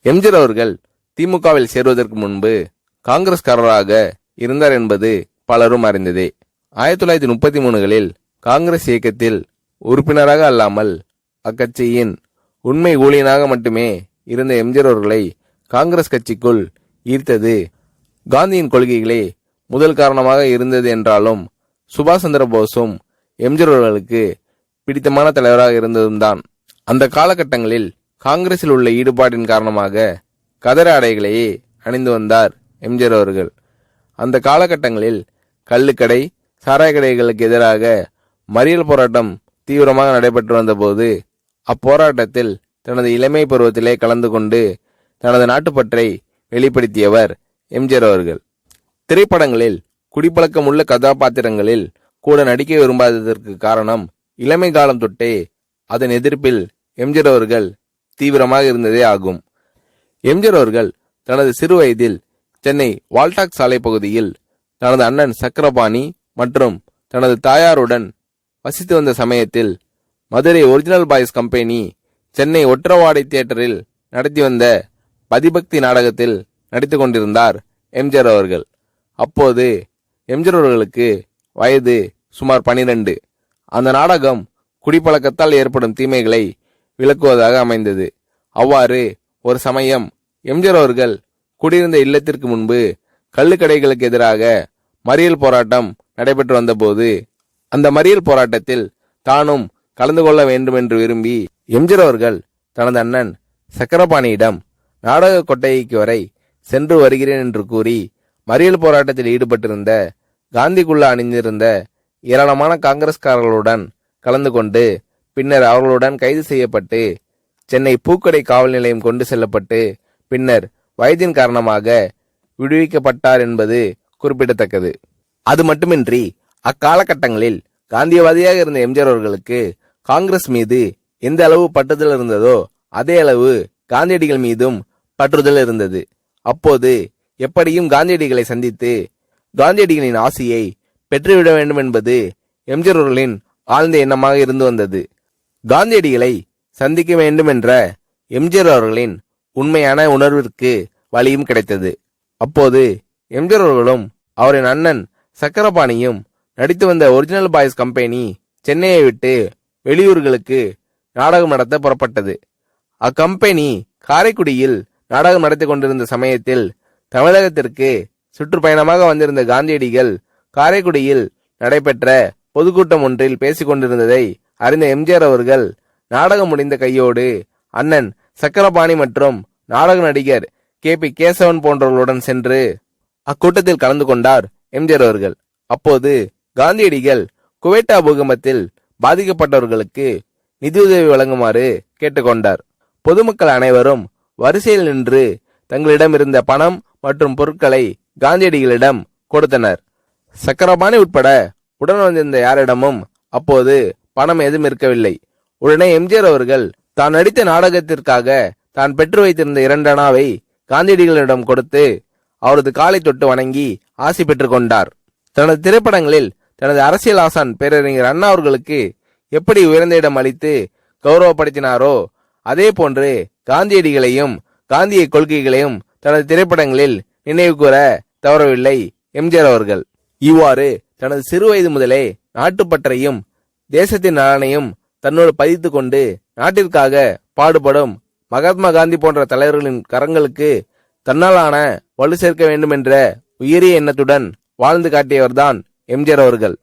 எம்ஜிஆர் அவர்கள் திமுகவில் சேருவதற்கு முன்பு காங்கிரஸ்காரராக இருந்தார் என்பது பலரும் அறிந்ததே. 1933களில் காங்கிரஸ் இயக்கத்தில் உறுப்பினராக அல்லாமல் அக்கட்சியின் உண்மை ஊழியனாக மட்டுமே இருந்த எம்ஜிஆர் அவர்களை காங்கிரஸ் கட்சிக்குள் ஈர்த்தது காந்தியின் கொள்கைகளே முதல் காரணமாக இருந்தது என்றாலும் சுபாஷ் சந்திர போஸும் எம்ஜிஆர் அவர்களுக்கு பிடித்தமான தலைவராக இருந்ததும் தான். அந்த காலகட்டங்களில் காங்கிரஸில் உள்ள ஈடுபாட்டின் காரணமாக கதர ஆடைகளையே அணிந்து வந்தார் எம்ஜிஆர் அவர்கள். அந்த காலகட்டங்களில் கள்ளுக்கடை, சாராய கடைகளுக்கு எதிராக மறியல் போராட்டம் தீவிரமாக நடைபெற்று வந்தபோது அப்போராட்டத்தில் தனது இளமை பருவத்திலே கலந்து கொண்டு தனது நாட்டுப்பற்றை வெளிப்படுத்தியவர் எம்ஜிஆர் அவர்கள். திரைப்படங்களில் குடிப்பழக்கம் உள்ள கதாபாத்திரங்களில் கூட நடிக்க விரும்பாததற்கு காரணம் இளமை காலம் தொட்டே அதன் எதிர்ப்பில் எம்ஜிஆர் அவர்கள் தீவிரமாக இருந்ததே ஆகும். எம்ஜிஆர் அவர்கள் தனது சிறு வயதில் சென்னை வால்டாக் சாலை பகுதியில் தனது அண்ணன் சக்கரபாணி மற்றும் தனது தாயாருடன் வசித்து வந்த சமயத்தில் Madurai original boys company Chennai Ottavadai தியேட்டரில் நடத்தி வந்த பதிபக்தி நாடகத்தில் நடித்து கொண்டிருந்தார் எம்ஜிஆர் அவர்கள். அப்போது எம்ஜிஆர் அவர்களுக்கு வயது சுமார் 12. அந்த நாடகம் குடிப்பழக்கத்தால் ஏற்படும் தீமைகளை விளக்குவதாக அமைந்தது. அவ்வாறு ஒரு சமயம் எம்ஜிஆர் அவர்கள் குடியிருந்த இல்லத்திற்கு முன்பு கள்ளுக்கடைகளுக்கு எதிராக மறியல் போராட்டம் நடைபெற்று வந்தபோது அந்த மறியல் போராட்டத்தில் தானும் கலந்து கொள்ள வேண்டும் என்று விரும்பி எம்ஜிஆர் அவர்கள் தனது அண்ணன் சக்கரபாணியிடம் நாடக கொட்டகைக்கு வரை சென்று வருகிறேன் என்று கூறி மறியல் போராட்டத்தில் ஈடுபட்டிருந்த காந்திக்குள்ள அணிந்திருந்த ஏராளமான காங்கிரஸ்காரர்களுடன் கலந்து கொண்டு பின்னர் அவர்களுடன் கைது செய்யப்பட்டு சென்னை பூக்கடை காவல் நிலையம் கொண்டு செல்லப்பட்டு பின்னர் வயதின் காரணமாக விடுவிக்கப்பட்டார் என்பது குறிப்பிடத்தக்கது. அது மட்டுமின்றி அக்காலகட்டங்களில் காந்தியவாதியாக இருந்த எம்ஜிஆர் அவர்களுக்கு காங்கிரஸ் மீது எந்த அளவு பற்றுதல் இருந்ததோ அதே அளவு காந்தியடிகள் மீதும் பற்றுதல் இருந்தது. அப்போது எப்படியும் காந்தியடிகளை சந்தித்து காந்தியடிகளின் ஆசியை பெற்றுவிட வேண்டும் என்பது எம்ஜிஆர் அவர்களின் ஆழ்ந்த எண்ணமாக இருந்து வந்தது. காந்தியடிகளை சந்திக்க வேண்டும் என்ற எம்ஜிஆர் அவர்களின் உண்மையான உணர்விற்கு வழியும் கிடைத்தது. அப்போது எம்ஜிஆர் அவர்களும் அவரின் அண்ணன் சக்கரபாணியும் நடித்து வந்த ஒரிஜினல் பாய்ஸ் கம்பெனி சென்னையை விட்டு வெளியூர்களுக்கு நாடகம் நடத்த புறப்பட்டது. அக்கம்பெனி காரைக்குடியில் நாடகம் நடத்தி கொண்டிருந்த சமயத்தில் தமிழகத்திற்கு சுற்றுப்பயணமாக வந்திருந்த காந்தியடிகள் காரைக்குடியில் நடைபெற்ற பொதுக்கூட்டம் ஒன்றில் பேசிக் கொண்டிருந்ததை அறிந்த எம்ஜிஆர் அவர்கள் நாடகம் முடிந்த கையோடு அண்ணன் சக்கரபாணி மற்றும் நாடக நடிகர் KP கேசவன் போன்றவர்களுடன் சென்று அக்கூட்டத்தில் கலந்து கொண்டார் எம்ஜிஆர் அவர்கள். அப்போது காந்தியடிகள் குவேட்டா பூகம்பத்தில் பாதிக்கப்பட்டவர்களுக்கு நிதியுதவி வழங்குமாறு கேட்டுக்கொண்டார். பொதுமக்கள் அனைவரும் வரிசையில் நின்று தங்களிடம் இருந்த பணம் மற்றும் பொருட்களை காந்தியடிகளிடம் கொடுத்தனர். சக்கரபாணி உட்பட உடன் வந்திருந்த யாரிடமும் அப்போது பணம் எதுவும் இருக்கவில்லை. உடனே எம்ஜிஆர் அவர்கள் தான் நடித்த நாடகத்திற்காக தான் பெற்று வைத்திருந்த 2 அணாவை காந்தியடிகளிடம் கொடுத்து அவரது காலை தொட்டு வணங்கி ஆசி பெற்றுக் கொண்டார். தனது திரைப்படங்களில் தனது அரசியல் ஆசான் பேரறிஞர் அண்ணா அவர்களுக்கு எப்படி உயர்ந்த இடம் அளித்து கௌரவப்படுத்தினாரோ அதே போன்று காந்தியடிகளையும் காந்திய கொள்கைகளையும் தனது திரைப்படங்களில் நினைவு கூற தவறவில்லை எம்ஜிஆர் அவர்கள். இவ்வாறு தனது சிறு வயது முதலே நாட்டுப்பற்றையும் தேசத்தின் நலனையும் தன்னோடு பதித்து கொண்டு நாட்டிற்காக பாடுபடும் மகாத்மா காந்தி போன்ற தலைவர்களின் கரங்களுக்கு தன்னாலான வலு சேர்க்க வேண்டும் என்ற உயரிய எண்ணத்துடன் வாழ்ந்து காட்டியவர்தான் எம்ஜிஆர் அவர்கள்.